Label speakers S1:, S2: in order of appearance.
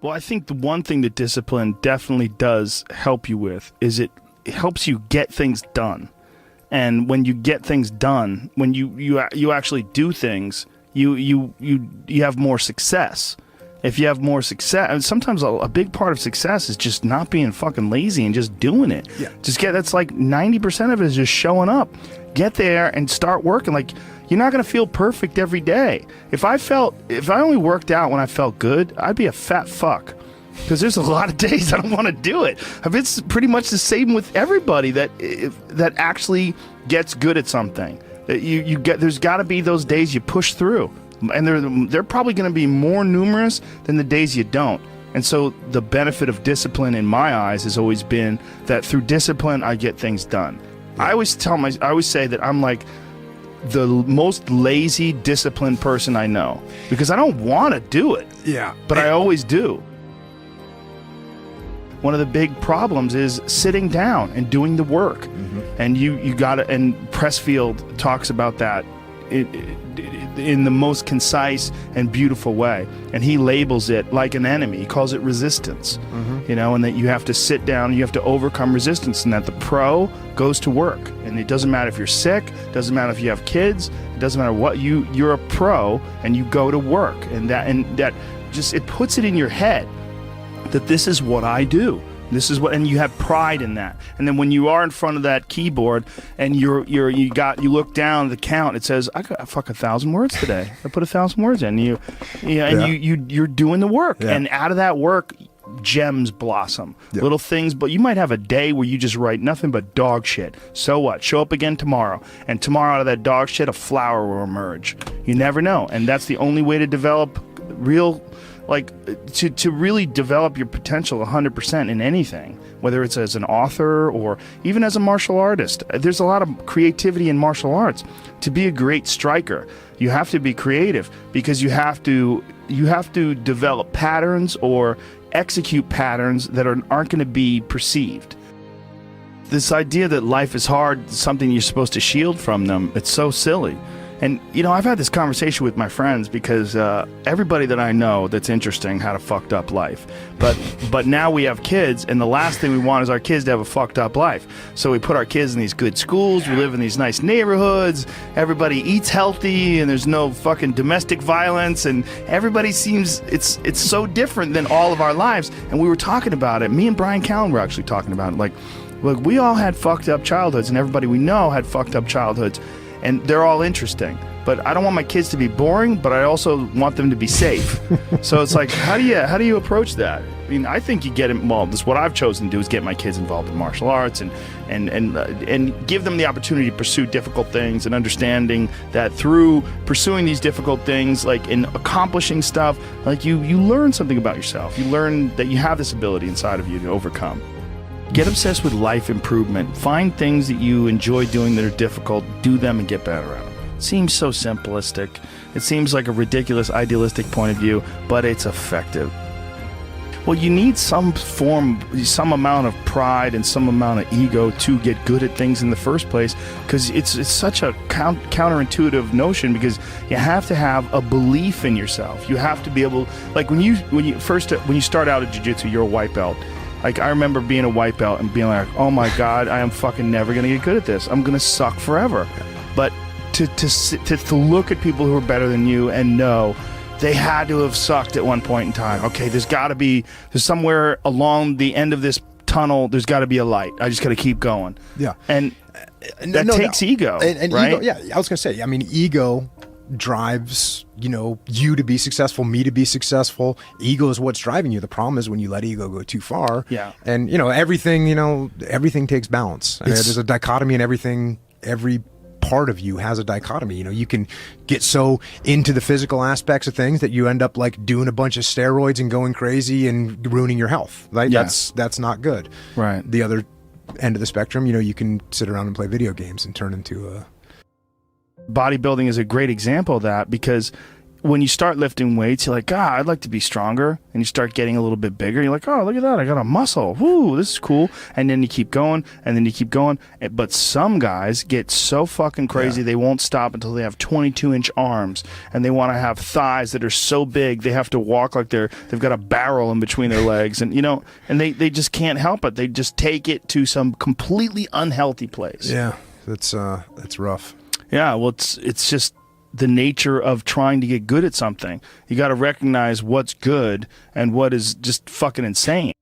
S1: Well, I think the one thing that discipline definitely does help you with is it helps you get things done. And when you get things done, when you actually do things, you have more success. If you have more success, and sometimes a big part of success is just not being fucking lazy and just doing it.
S2: Yeah.
S1: That's like 90% of it is just showing up. Get there and start working. Like, you're not going to feel perfect every day. If I only worked out when I felt good, I'd be a fat fuck. Because there's a lot of days I don't want to do it. It's pretty much the same with everybody that actually gets good at something. There's got to be those days you push through. And they're probably going to be more numerous than the days you don't. And so the benefit of discipline in my eyes has always been that through discipline, I get things done. Yeah. I always say that I'm like the most lazy, disciplined person I know because I don't want to do it.
S2: Yeah.
S1: But I always do. One of the big problems is sitting down and doing the work. Mm-hmm. And you got to, and Pressfield talks about that in the most concise and beautiful way, and he labels it like an enemy. He calls it resistance. Mm-hmm. And that you have to sit down, you have to overcome resistance, and that the pro goes to work. And it doesn't matter if you're sick, doesn't matter if you have kids, it doesn't matter what, you're a pro and you go to work, and that just, it puts it in your head that this is what I do. This is what, and you have pride in that. And then when you are in front of that keyboard and you look down the count, it says, I got fuck 1,000 words today. I put 1,000 words in. You're doing the work, and out of that work, gems blossom. Little things, but you might have a day where you just write nothing but dog shit. So what? Show up again tomorrow, and tomorrow out of that dog shit, a flower will emerge. You never know, and that's the only way to develop real. To really develop your potential 100% in anything, whether it's as an author or even as a martial artist. There's a lot of creativity in martial arts. To be a great striker, you have to be creative because you have to develop patterns or execute patterns that aren't going to be perceived. This idea that life is hard is something you're supposed to shield from them. It's so silly. And, I've had this conversation with my friends because everybody that I know that's interesting had a fucked up life. But now we have kids, and the last thing we want is our kids to have a fucked up life. So we put our kids in these good schools, we live in these nice neighborhoods, everybody eats healthy, and there's no fucking domestic violence, and everybody seems, it's so different than all of our lives. And we were talking about it. Me and Brian Callen were actually talking about it. Look, we all had fucked up childhoods, and everybody we know had fucked up childhoods. And they're all interesting, but I don't want my kids to be boring, but I also want them to be safe. So it's like, how do you approach that? I mean, I think you get involved. This is what I've chosen to do, is get my kids involved in martial arts and give them the opportunity to pursue difficult things, and understanding that through pursuing these difficult things, like in accomplishing stuff, like you learn something about yourself. You learn that you have this ability inside of you to overcome. Get obsessed with life improvement. Find things that you enjoy doing that are difficult. Do them and get better at them. It seems so simplistic. It seems like a ridiculous, idealistic point of view, but it's effective. Well, you need some amount of pride and some amount of ego to get good at things in the first place, because it's such a counterintuitive notion, because you have to have a belief in yourself. You have to be able, like when you start out at jiu-jitsu, you're a white belt. Like, I remember being a white belt and being like, oh my God, I am fucking never going to get good at this. I'm going to suck forever. But to look at people who are better than you and know they had to have sucked at one point in time. Okay, there's somewhere along the end of this tunnel, there's got to be a light. I just got to keep going. Yeah. And that takes ego,
S2: and
S1: right?
S2: Ego, yeah, I was going to say, I mean, ego drives you to be successful, me to be successful. Ego is what's driving you. The problem is when you let ego go too far.
S1: Yeah.
S2: And everything takes balance. I mean, there's a dichotomy in everything. Every part of you has a dichotomy. You can get so into the physical aspects of things that you end up like doing a bunch of steroids and going crazy and ruining your health. Right? Yeah. That's not good.
S1: Right.
S2: The other end of the spectrum, you can sit around and play video games and turn into a...
S1: Bodybuilding is a great example of that, because when you start lifting weights, you're like, God, I'd like to be stronger. And you start getting a little bit bigger. You're like, oh, look at that. I got a muscle. Woo, this is cool. And then you keep going, and then you keep going. But some guys get so fucking crazy, they won't stop until they have 22-inch arms. And they want to have thighs that are so big, they have to walk like they've got a barrel in between their legs. And, and they just can't help it. They just take it to some completely unhealthy place.
S2: Yeah, that's rough.
S1: Yeah, well, it's just the nature of trying to get good at something. You got to recognize what's good and what is just fucking insane.